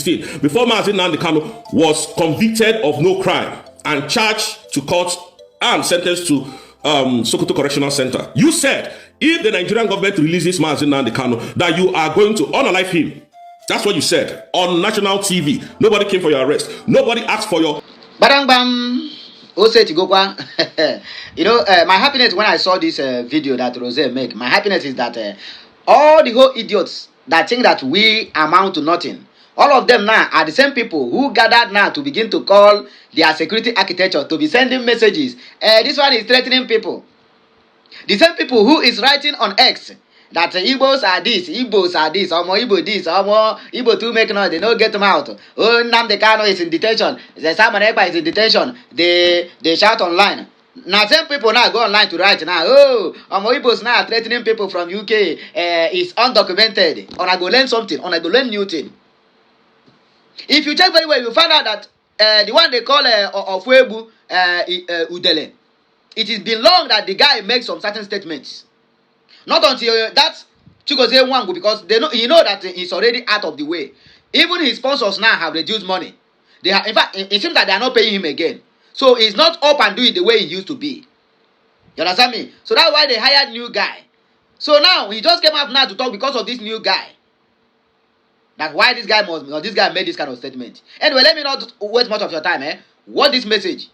2016, before Mazi Nnamdi Kanu was convicted of no crime and charged to court and sentenced to Sokoto Correctional Center. You said if the Nigerian government releases Mazi Nnamdi Kanu, that you are going to unalive him. That's what you said on national TV. Nobody came for your arrest. Nobody asked for your... Badang bam. My happiness when I saw this video that Rose make, my happiness is that all the whole idiots that think that we amount to nothing, all of them now are the same people who gathered now to begin to call their security architecture to be sending messages. This one is threatening people. The same people who is writing on X that Igbos are this, Omo Igbo this, Omo Igbo to make noise, they don't get them out. Oh, Nnamdi Kanu is in detention. Simon Ekpa is in detention. They shout online. Now same people now go online to write now. Oh, Omo Igbos now threatening people from UK. Is undocumented. On I go learn something. On I go learn new thing. If you check very well, you find out that the one they call Ofwebu Udele. It has been long that the guy makes some certain statements. Not until that Chigozie Nwangu, because he know that he's already out of the way. Even his sponsors now have reduced money. In fact, it seems that they are not paying him again. So he's not up and doing the way he used to be. You understand me? So that's why they hired new guy. So now he just came up now to talk because of this new guy. That's why this guy made this kind of statement. Anyway, let me not waste much of your time. What this message?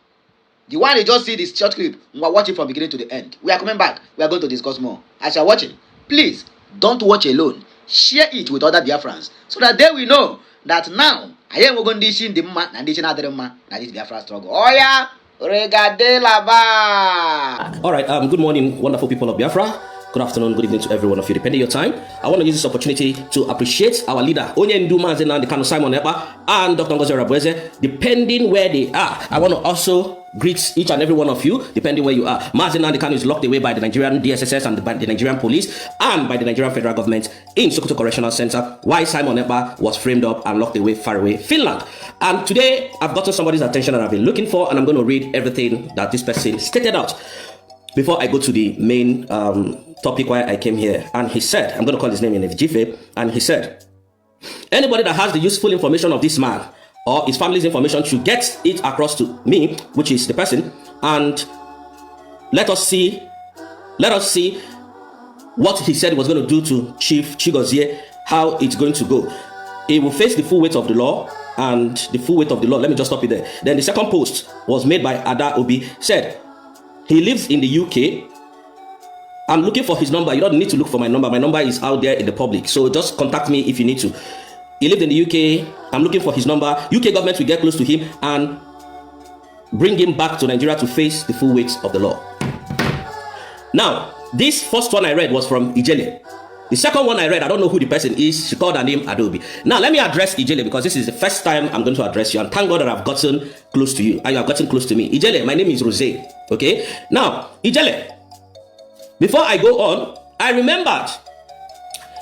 The one you just see this short clip, we're watching from beginning to the end. We are coming back. We are going to discuss more. As you are watching, please don't watch alone. Share it with other Biafrans so that they will know that now I am going to see the man and this Biafra struggle. Oh yeah, regadela ba. All right. Good morning, wonderful people of Biafra. Good afternoon, good evening to every one of you, depending on your time. I want to use this opportunity to appreciate our leader, Onyendu Mazi Nnamdi Kanu, Simon Ekpa, and Dr. Ngozi Rabweze, depending where they are. I want to also greet each and every one of you, depending where you are. Mazi Nnamdi Kanu is locked away by the Nigerian DSSS and by the Nigerian police and by the Nigerian federal government in Sokoto Correctional Center, while Simon Ekpa was framed up and locked away far away, Finland. And today, I've gotten somebody's attention that I've been looking for, and I'm going to read everything that this person stated out before I go to the main topic why I came here. And he said, I'm going to call his name in Ijele, and he said, anybody that has the useful information of this man or his family's information should get it across to me, which is the person, and let us see what he said he was going to do to Chief Chigozie, how it's going to go. He will face the full weight of the law, and the full weight of the law, let me just stop it there. Then the second post was made by Ada Obi, said, he lives in the UK. I'm looking for his number. You don't need to look for my number. My number is out there in the public. So just contact me if you need to. He lived in the UK. I'm looking for his number. UK government will get close to him and bring him back to Nigeria to face the full weight of the law. Now, this first one I read was from Ijele. The second one I read, I don't know who the person is. She called her name Adobe. Now, let me address Ijele because this is the first time I'm going to address you. And thank God that I've gotten close to you and you have gotten close to me. Ijele, my name is Rose. Okay? Now, Ijele, before I go on, I remembered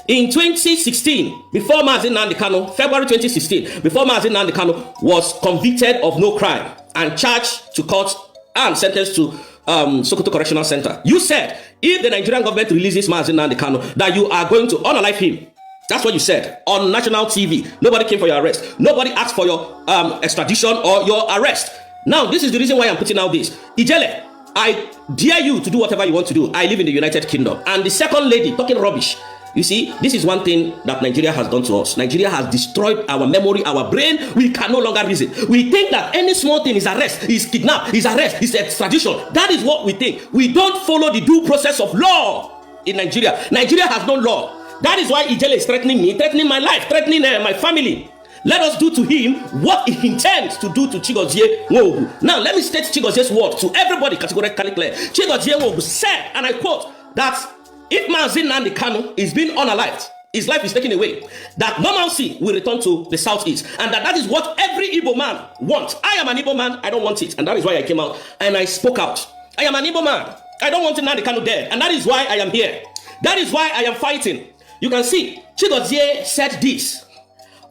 in 2016, before Mazi Nnamdi Kanu, February 2016, before Mazi Nnamdi Kanu was convicted of no crime and charged to court and sentenced to Sokoto Correctional Center. You said if the Nigerian government releases Mazi Nnamdi Kanu, that you are going to unalive him. That's what you said on national TV. Nobody came for your arrest. Nobody asked for your extradition or your arrest. Now, this is the reason why I'm putting out this. Ijele, I dare you to do whatever you want to do. I live in the United Kingdom. And the second lady talking rubbish. You see, this is one thing that Nigeria has done to us. Nigeria has destroyed our memory, our brain. We can no longer reason. We think that any small thing is arrest, is kidnap, is arrest, is extradition. That is what we think. We don't follow the due process of law in Nigeria. Nigeria has no law. That is why Ijele is threatening me, threatening my life, threatening my family. Let us do to him what he intends to do to Chigozie Nwogu. Now, let me state Chigozie's word to everybody categorically clear. Chigozie Nwogu said, and I quote, that if Mazi Nnamdi Kanu is being unalived, his life is taken away, that normalcy will return to the southeast, and that is what every Igbo man wants. I am an Igbo man, I don't want it, and that is why I came out and I spoke out. I am an Igbo man, I don't want Nnamdi Kanu dead, and that is why I am here. That is why I am fighting. You can see, Chigozie said this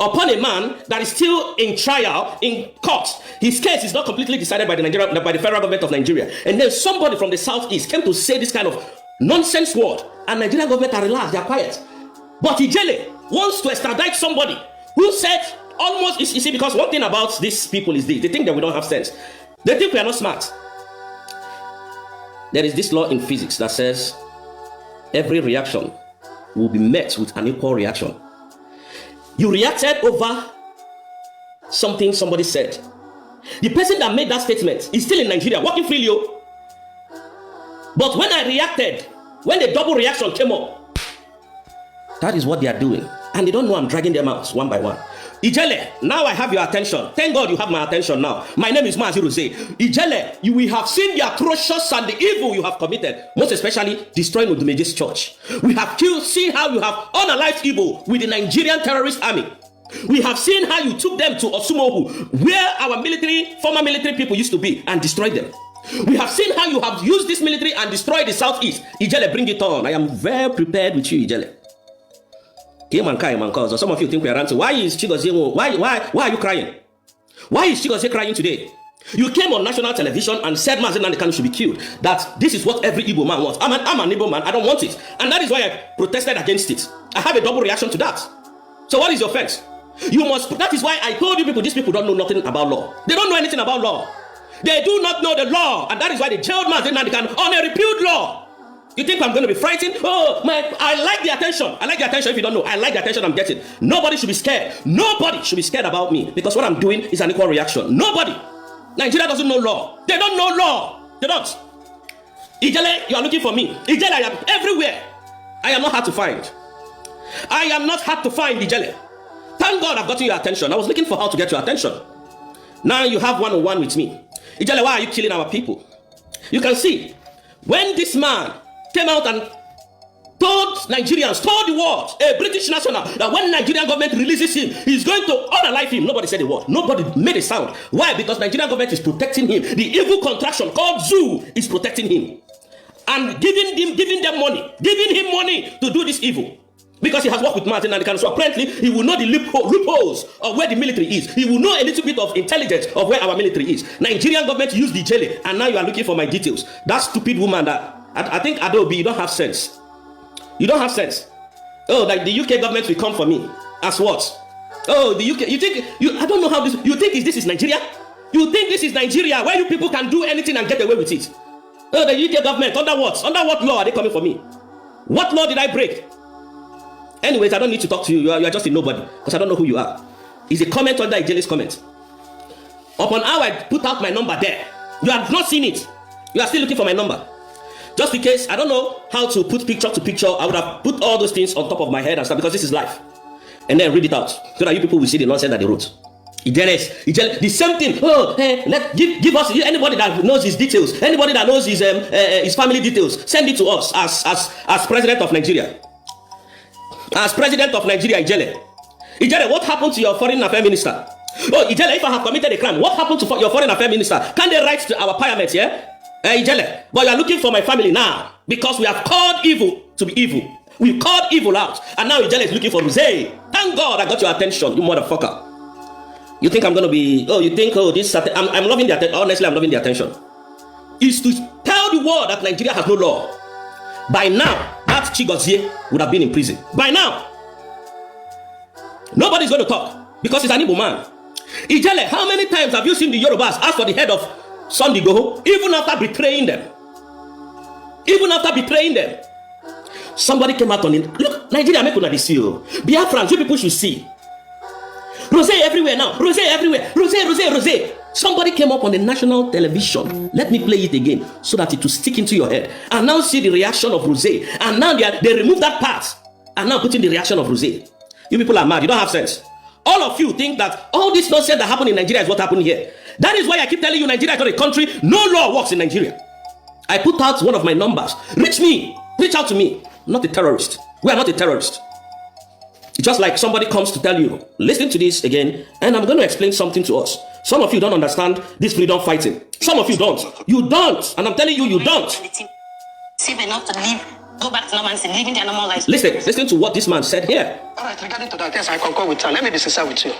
upon a man that is still in trial in court. His case is not completely decided by the federal government of Nigeria. And then somebody from the southeast came to say this kind of nonsense word, and Nigerian government are relaxed, they are quiet. But Ijele wants to extradite somebody who said almost, you see, because one thing about these people is this, they think that we don't have sense. They think we are not smart. There is this law in physics that says every reaction will be met with an equal reaction. You reacted over something somebody said. The person that made that statement is still in Nigeria, working freely. But when I reacted, when the double reaction came up, that is what they are doing. And they don't know I'm dragging them out one by one. Ijele, now I have your attention. Thank God you have my attention now. My name is Mazi Rose. Ijele, we have seen the atrocious and the evil you have committed, most especially destroying Udumeji's church. We have seen how you have unalived evil with the Nigerian terrorist army. We have seen how you took them to Osumohu, where our former military people used to be, and destroyed them. We have seen how you have used this military and destroyed the southeast. Ijele, bring it on. I am very prepared with you, Ijele. Some of you think we are ranting. Why is Chigozie? Why are you crying? Why is Chigozie crying today? You came on national television and said Mazi Nnamdi Kanu should be killed. That this is what every Igbo man wants. I'm an Igbo man. I don't want it. And that is why I protested against it. I have a double reaction to that. So what is your offense? That is why I told you people, these people don't know nothing about law. They don't know anything about law. They do not know the law. And that is why they jailed Mazi Nnamdi Kanu on a repealed law. You think I'm going to be frightened? Oh, I like the attention. I like the attention if you don't know. I like the attention I'm getting. Nobody should be scared. Nobody should be scared about me because what I'm doing is an equal reaction. Nobody. Nigeria doesn't know law. They don't know law. They don't. Ijele, you are looking for me. Ijele, I am everywhere. I am not hard to find. I am not hard to find, Ijele. Thank God I've gotten your attention. I was looking for how to get your attention. Now you have one-on-one with me. Ijele, why are you killing our people? You can see, when this man came out and told Nigerians, told the world, a British national, that when Nigerian government releases him, he's going to unalive him. Nobody said a word. Nobody made a sound. Why? Because Nigerian government is protecting him. The evil contraction called ZOO is protecting him. And giving them money, giving him money to do this evil. Because he has worked with Mazi Nnamdi Kanu. So apparently, he will know the loopholes of where the military is. He will know a little bit of intelligence of where our military is. Nigerian government used the Ijele, and now you are looking for my details. That stupid woman that, I think Adobe, you don't have sense. You don't have sense. Oh, like the UK government will come for me. As what? Oh, the UK, I don't know how this, you think this is Nigeria? You think this is Nigeria, where you people can do anything and get away with it? Oh, the UK government, under what? Under what law are they coming for me? What law did I break? Anyways, I don't need to talk to you. You are just a nobody because I don't know who you are. It's a comment under Ijele's comment. Upon how I put out my number there, you have not seen it. You are still looking for my number. Just in case, I don't know how to put picture to picture, I would have put all those things on top of my head and stuff because this is live. And then read it out so that you people will see the nonsense that they wrote. Ijele, the same thing. Oh, hey, give us anybody that knows his details, anybody that knows his family details, send it to us as president of Nigeria. As president of Nigeria, Ijele, what happened to your foreign affairs minister? Oh, Ijele, if I have committed a crime, what happened to your foreign affairs minister? Can they write to our parliament, yeah? Ijele, but you are looking for my family now because we have called evil to be evil. We called evil out, and now Ijele is looking for Rose. Thank God I got your attention, you motherfucker. You think I'm gonna be? Oh, you think? Oh, this? I'm loving the attention. Honestly, I'm loving the attention. Is to tell the world that Nigeria has no law. By now, that Chigozie would have been in prison. By now, nobody's going to talk because he's an Igbo man. Ijele, how many times have you seen the Yorubas ask for the head of Sunday Igboho, even after betraying them? Even after betraying them, somebody came out on it. Look, Nigeria, make una see you. Biafraland, you people should see. Rose everywhere now. Rose everywhere. Rose. Somebody came up on the national television. Let me play it again so that it will stick into your head. And now see the reaction of Rose. And now they remove that part. And now putting the reaction of Rose. You people are mad. You don't have sense. All of you think that all this nonsense that happened in Nigeria is what happened here. That is why I keep telling you Nigeria is not a country. No law works in Nigeria. I put out one of my numbers. Reach me. Reach out to me. I'm not a terrorist. We are not a terrorist. It's just like somebody comes to tell you, listen to this again, and I'm going to explain something to us. Some of you don't understand this freedom fighting. Some of you don't. You don't. And I'm telling you, you don't. Safe enough to leave, go back to normalcy, living their normal lives. Listen to what this man said here. All right, regarding to that, yes, I concur with her. Let me be sincere with you.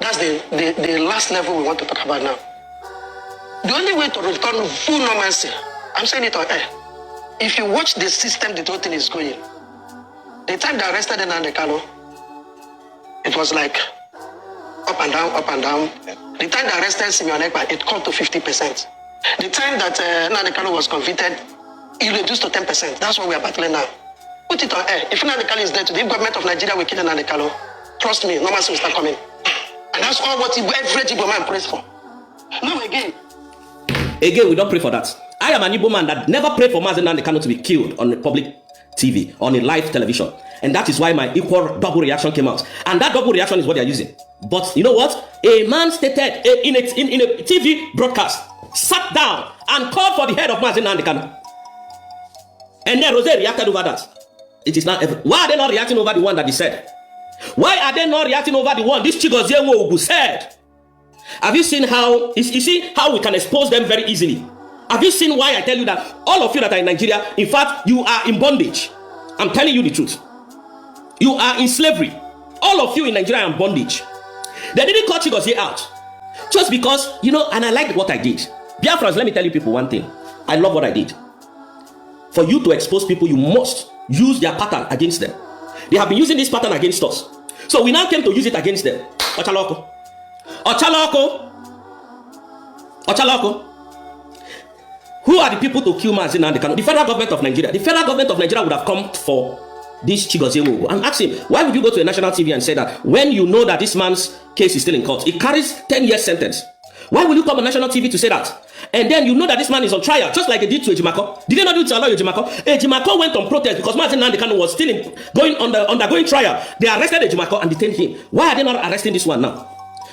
That's the last level we want to talk about now. The only way to return full normalcy, I'm saying it on air, if you watch the system the whole thing is going, the time they arrested Nnamdi Kanu, it was like up and down, up and down. The time they arrested Simon Ekpa, it cut to 50%. The time that Nnamdi Kanu was convicted, it reduced to 10%. That's what we are battling now. Put it on air. If Nnamdi Kanu is dead today, if government of Nigeria will kill Nnamdi Kanu, trust me, normalcy will start coming. And that's all what every Igbo man prays for. Now again, we don't pray for that. I am an Igbo man that never prayed for Mazi Nnamdi Kanu to be killed on the public TV, on a live television. And that is why my equal double reaction came out. And that double reaction is what they are using. But you know what? A man stated in a TV broadcast, sat down and called for the head of Mazi Nnamdi Kanu. And then Rose reacted over that. It is not. Why are they not reacting over the one that he said? Why are they not reacting over the one this Chigozie Nwogu said? Have you seen how? You see how we can expose them very easily? Have you seen why I tell you that all of you that are in Nigeria, in fact, you are in bondage? I'm telling you the truth. You are in slavery. All of you in Nigeria are in bondage. They didn't call Chigozie out just because, and I liked what I did. Biafrans, let me tell you people one thing. I love what I did. For you to expose people, you must use their pattern against them. They have been using this pattern against us. So we now came to use it against them. Ochaloko. Who are the people to kill Mazi Nnamdi Kanu? The federal government of Nigeria. The federal government of Nigeria would have come for this Chigozie Nwogu and ask him, why would you go to a national TV and say that when you know that this man's case is still in court, it carries 10 years sentence? Why will you come on national TV to say that? And then you know that this man is on trial, just like they did to Ejimako. Did they not do it to allow Ejimako? Ejimako went on protest because Mazi Nnamdi Kanu was still undergoing trial. They arrested Ejimako and detained him. Why are they not arresting this one now?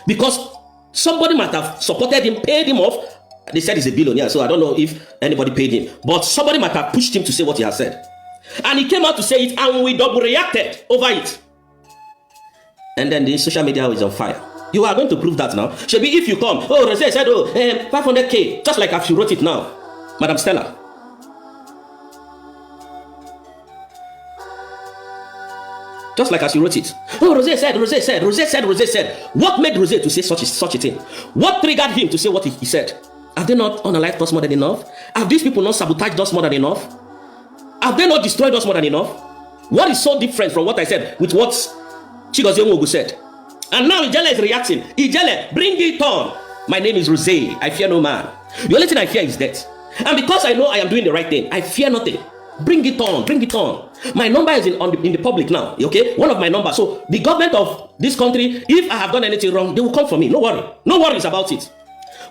Because somebody might have supported him, paid him off. They said he's a billionaire, so I don't know if anybody paid him. But somebody might have pushed him to say what he has said. And he came out to say it, and we double reacted over it. And then the social media is on fire. You are going to prove that now. Shebi, if you come, Rose said, 500K, just like she wrote it now, Madam Stella. Just like as you wrote it. Rose said. What made Rose to say such a thing? What triggered him to say what he said? Have they not unalived us more than enough? Have these people not sabotaged us more than enough? Have they not destroyed us more than enough? What is so different from what I said with what Chigozie Nwogu said? And now Ijele is reacting. Ijele, bring it on. My name is Rose. I fear no man. The only thing I fear is death. And because I know I am doing the right thing, I fear nothing. Bring it on. Bring it on. My number is in the public now. Okay? One of my numbers. So the government of this country, if I have done anything wrong, they will come for me. No worry. No worries about it.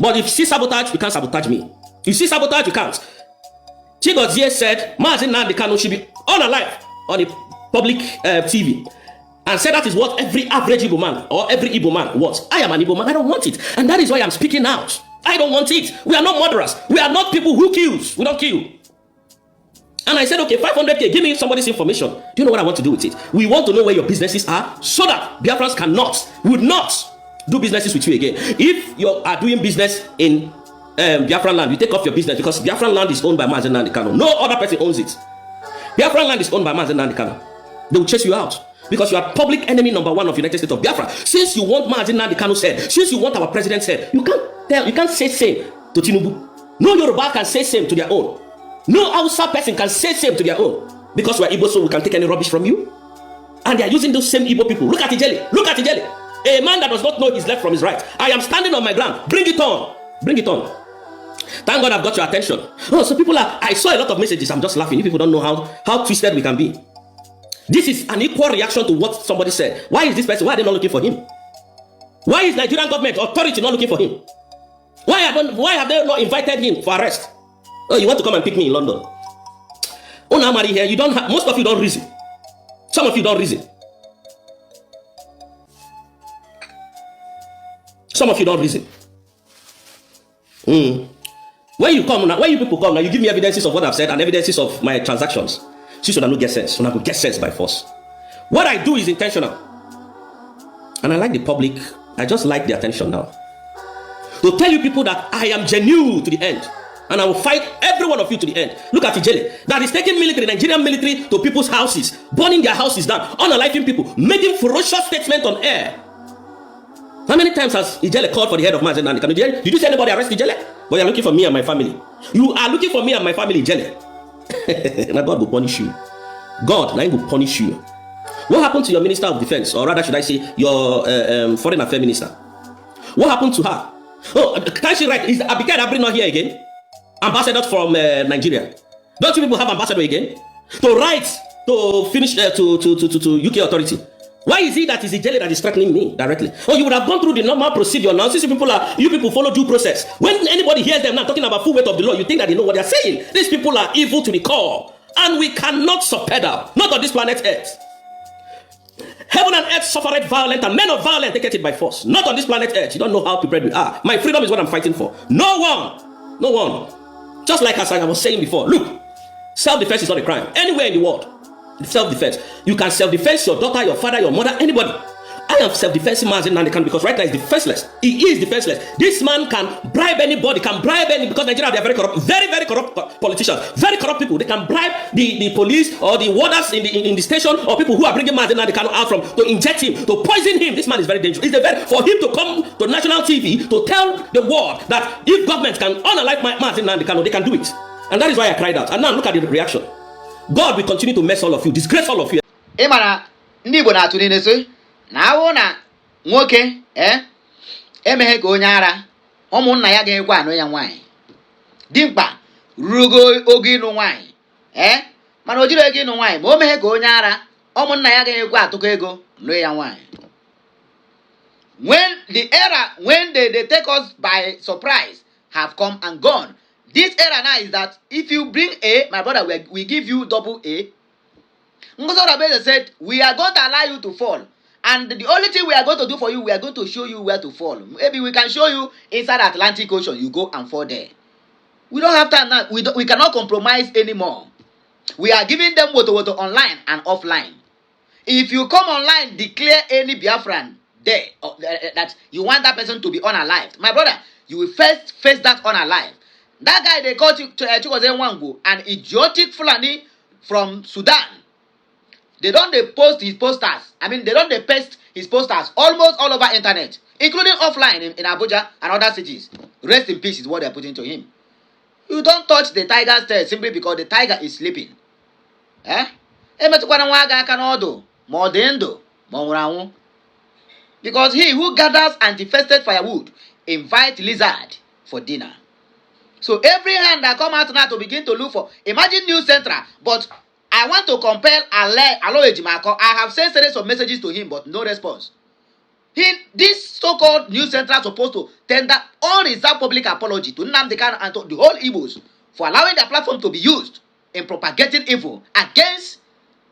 But if you see sabotage, you can't sabotage me. If you see sabotage, you can't. Chigozie said Mazi Nnamdi Kanu should be unalive on the public TV. And said that is what every average Igbo man or every Igbo man wants. I am an Igbo man. I don't want it. And that is why I'm speaking out. I don't want it. We are not murderers. We are not people who kills. We don't kill. And I said, okay, 500K, give me somebody's information. Do you know what I want to do with it? We want to know where your businesses are so that Biafrans would not do businesses with you again. If you are doing business in Biafraland, you take off your business because Biafraland is owned by Mazi Nnamdi Kanu. No other person owns it. Biafraland is owned by Mazi Nnamdi Kanu. They will chase you out. Because you are public enemy number one of the United States of Biafra. Since you want Mazi Nnamdi Kanu's head, since you want our president's head, you can't say same to Tinubu. No Yoruba can say same to their own. No Hausa person can say same to their own. Because we are Igbo, so we can take any rubbish from you. And they are using those same Igbo people. Look at Ijele. Look at Ijele. A man that does not know his left from his right. I am standing on my ground. Bring it on. Bring it on. Thank God I've got your attention. So I saw a lot of messages. I'm just laughing. You people don't know how twisted we can be. This is an equal reaction to what somebody said. Why is this person? Why are they not looking for him? Why is Nigerian government authority not looking for him? Why have they not invited him for arrest? Oh, you want to come and pick me in London? Oh, now Mari here. Most of you don't reason. Some of you don't reason. Some of you don't reason. When you people come now, you give me evidences of what I've said and evidences of my transactions. She should not get sense. Should not get sense by force. What I do is intentional. And I like the public. I just like the attention now. To tell you people that I am genuine to the end. And I will fight every one of you to the end. Look at Ijele. That is taking Nigerian military to people's houses. Burning their houses down. Unaliving people. Making ferocious statements on air. How many times has Ijele called for the head of Mazi Nnamdi Kanu? Did you see anybody arrest Ijele? But you are looking for me and my family. You are looking for me and my family, Ijele. Now God will punish you. God now will punish you. What happened to your Minister of Defense, or rather should I say your Foreign Affairs Minister? What happened to her? Oh, can she write? Is Abike Dabiri not here again? Ambassador from Nigeria. Don't you people have ambassador again? To write, to finish, to UK authority. Why is it that it's Ijele that is threatening me directly? Oh, you would have gone through the normal procedure now. Since you people follow due process. When anybody hears them now talking about full weight of the law, you think that they know what they're saying. These people are evil to the core. And we cannot subpedal. Not on this planet Earth. Heaven and earth suffered violent, and men of violence take it by force. Not on this planet Earth. You don't know how prepared we are. My freedom is what I'm fighting for. No one. Just like as I was saying before. Look, self-defense is not a crime. Anywhere in the world. Self-defense. You can self-defense your daughter, your father, your mother, anybody. I am self-defensive man because right now he's defenseless. He is defenseless. This man can bribe anybody, because Nigeria, they are very corrupt, very corrupt politicians, very corrupt people. They can bribe the police or the warders in the station, or people who are bringing Mazen Nandekano out from to inject him, to poison him. This man is very dangerous. For him to come to national TV to tell the world that if government can unalive Mazen Nandekano, they can do it. And that is why I cried out. And now look at the reaction. God will continue to mess all of you, disgrace all of you. Imana ndị Igbo na-atụ niile so na awụ na nwoke emeghe ka onye ara ụmụnna ya ga-ekwe anụ ya nwaanyị dimkpa rugo oge ịnụ nwaanyị mana o jiri ego ịnụ nwaanyị ma o meghe ka onye ara ụmụnna ya ga-ekwe atụkọ ego nụ ya nwaanyị. When the era when they take us by surprise have come and gone, this era now is that if you bring A, my brother, we give you double A. Ngozo Rabeze said, we are going to allow you to fall. And the only thing we are going to do for you, we are going to show you where to fall. Maybe we can show you inside Atlantic Ocean, you go and fall there. We don't have time now. We cannot compromise anymore. We are giving them water online and offline. If you come online, declare any Biafran there, that you want that person to be unalived. My brother, you will first face that unalived. That guy they called Chukwueze Nwangu, an idiotic Fulani from Sudan. They don't post his posters. I mean, they don't paste his posters almost all over internet, including offline in Abuja and other cities. Rest in peace is what they're putting to him. You don't touch the tiger's tail simply because the tiger is sleeping. Because he who gathers anti-infested firewood invite lizard for dinner. So every hand that come out now to begin to look for, imagine News Central, but I want to compel Alaigbo. I have sent series of messages to him, but no response. This so-called News Central supposed to tender unreserved public apology to Nnamdi Kanu and to the whole Igbos for allowing their platform to be used in propagating evil against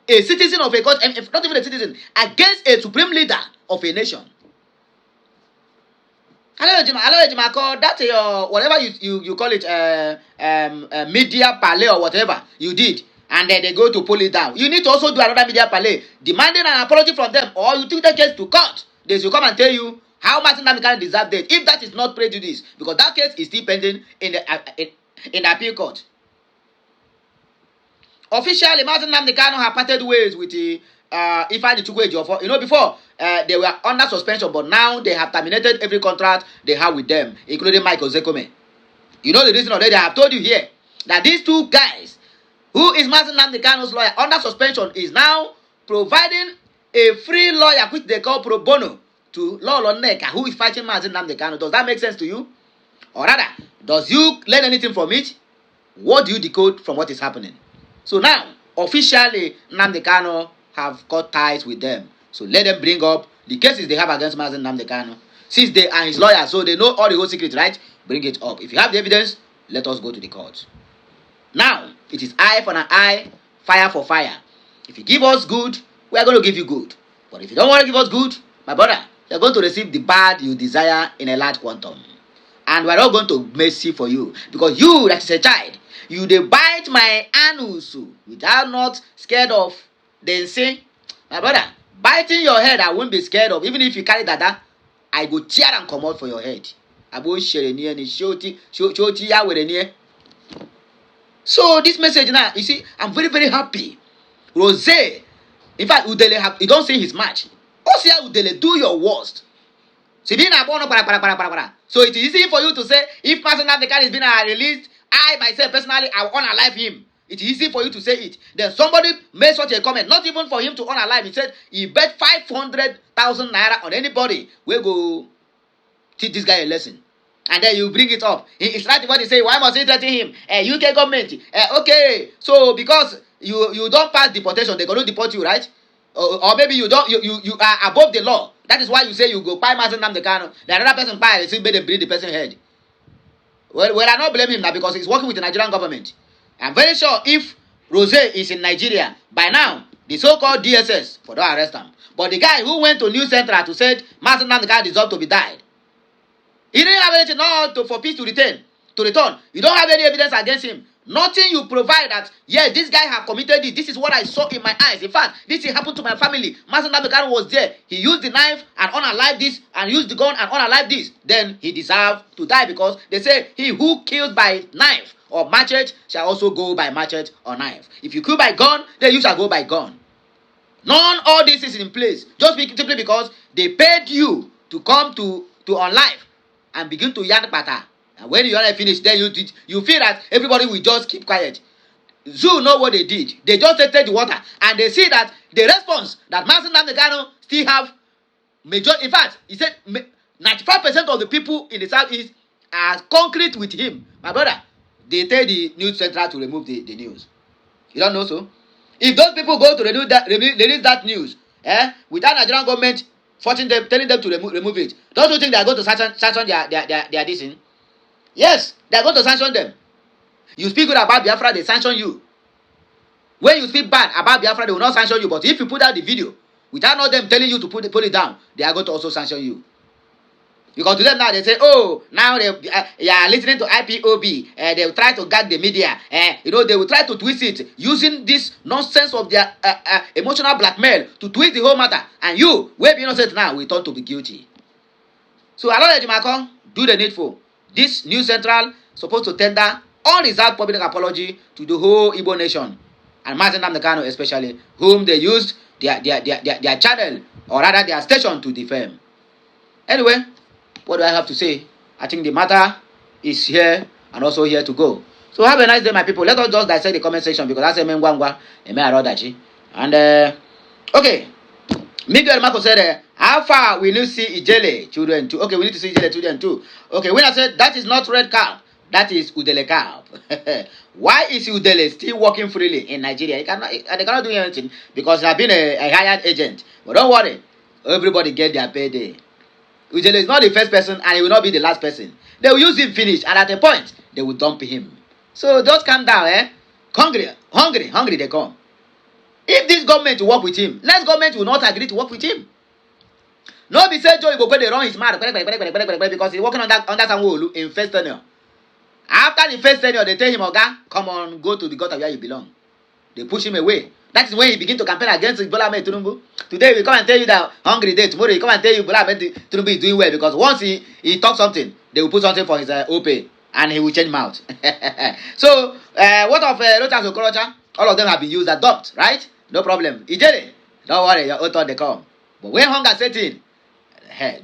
a citizen of a country, not even a citizen, against a supreme leader of a nation. Alaigbo, that's your whatever you call it, media palais or whatever you did, and then they go to pull it down. You need to also do another media palais demanding an apology from them, or you take the case to court. They should come and tell you how much Nnamdi Kanu deserves death. If that is not prejudice, because that case is still pending in the appeal court. Officially, Nnamdi Kanu have parted ways with Ifeanyi Chukwuejiofo. You know, before they were under suspension, but now they have terminated every contract they have with them, including Michael Zekome. You know the reason already. I have told you here that these two guys, who is Nnamdi Kanu's lawyer under suspension, is now providing a free lawyer, which they call pro bono, to Lolo Neka, who is fighting Nnamdi Kanu. Does that make sense to you? Or rather, does you learn anything from it? What do you decode from what is happening? So now, officially, Nnamdi Kanu have cut ties with them. So let them bring up the cases they have against Nnamdi Kanu. Since they are his lawyers, so they know all the whole secret, right? Bring it up. If you have the evidence, let us go to the court. Now, it is eye for an eye, fire for fire. If you give us good, we are going to give you good. But if you don't want to give us good, my brother, you are going to receive the bad you desire in a large quantum. And we are not going to mercy for you. Because you, that is a child, you they bite my anus without not scared of. Then say, my brother, biting your head, I won't be scared of. Even if you carry dada, I go tear and come out for your head. So this message now, you see, I'm very, very happy. Rose, in fact, Udele, you don't say his match. Also, Udele, do your worst. So it is easy for you to say, if Nnamdi Kanu is being released, I myself personally, I will unalive him. It's easy for you to say it. Then somebody made such a comment, not even for him to earn alive. He said he bet 500,000 naira on anybody. We go teach this guy a lesson. And then you bring it up. He's right what he say. Why must he threaten him? UK government. Okay, so because you don't pass deportation, they're going to deport you, right? Or maybe you don't. You are above the law. That is why you say you go buy Mazen Namdekano. The another person buy it, they bring the person head. Well, I not blame him now because he's working with the Nigerian government. I'm very sure if Rose is in Nigeria by now, the so-called DSS for don't arrest him. But the guy who went to News Central to say Mazen Namdekano deserved to be died. He didn't have anything for peace to return. You don't have any evidence against him. Nothing you provide that, yeah, this guy have committed it. This is what I saw in my eyes. In fact, this thing happened to my family. Mazen Namdekano was there. He used the knife and unalive this, and used the gun and unalive this. Then he deserved to die because they say he who kills by knife or machete shall also go by machete or knife. If you kill by gun, then you shall go by gun. None all this is in place. Just simply because they paid you to come to on life and begin to yarn pata. And when you are finished, then you feel that everybody will just keep quiet. Zoo know what they did. They just tasted the water. And they see that the response that Mazen Namdekano still have major. In fact, he said 95% of the people in the southeast are concrete with him. My brother, they tell the News Central to remove the news. You don't know so? If those people go to release that news, without Nigerian government forcing them, telling them to remove it, don't you think they are going to sanction their this thing? Yes, they are going to sanction them. You speak good about Biafra, they sanction you. When you speak bad about Biafra, they will not sanction you. But if you put out the video, without not them telling you to put it down, they are going to also sanction you. Because to them now, they say, oh, now they are listening to IPOB. They will try to gag the media. They will try to twist it using this nonsense of their emotional blackmail to twist the whole matter. And you, where be innocent now, we turn to be guilty. So, Alaigbo, do the needful. This News Central supposed to tender unreserved public apology to the whole Igbo nation and Mazen Namdekano especially, whom they used their channel or rather their station to defame. Anyway, what do I have to say? I think the matter is here and also here to go. So have a nice day, my people. Let us just dissect the comment section because that's a mengwangwa, a mearodachi. And okay, Miguel Marco said, how far will you see Ijele children too? Okay, we need to see Ijele children too. Okay, when I said that is not red cap, that is Udele cap. Why is Udele still working freely in Nigeria? They cannot do anything because they have been a hired agent. But don't worry, everybody get their payday. Ijele is not the first person and he will not be the last person. They will use him finish and at a point, they will dump him. So just calm down, Hungry they come. If this government will work with him, next government will not agree to work with him. No be say Joe Igbo they run his mouth because he's working under Sanwo-Olu in first tenure. After the first tenure, they tell him, Oga, come on, go to the gutter where you belong. They push him away. That is when he begin to campaign against Bola Ahmed Tinubu. Today we come and tell you that hungry day. Tomorrow he come and tell you Bola Ahmed Tinubu is doing well because once he talks something, they will put something for his OP and he will change mouth. So what of Rochas Okorocha? All of them have been used, adopt, right? No problem. Ijele, don't worry, your author they come. But when hunger sets in,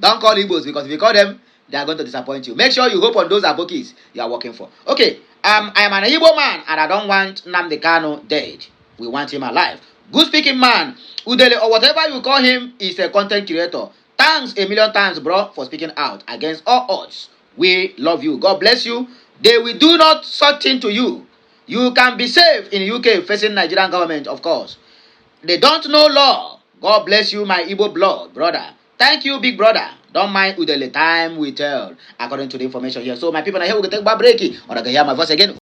don't call Igbos because if you call them, they are going to disappoint you. Make sure you hope on those abokis you are working for. Okay, I am an Igbo man and I don't want Namdekano dead. We want him alive. Good speaking man, Udele or whatever you call him is a content creator. Thanks a million times, bro, for speaking out against all odds. We love you. God bless you. They will do not such thing to you. You can be safe in UK facing Nigerian government, of course. They don't know law. God bless you, my Igbo blood, brother. Thank you, big brother. Don't mind Udele, time will tell, according to the information here. So, my people, I here we can take a break. Or I can hear my voice again.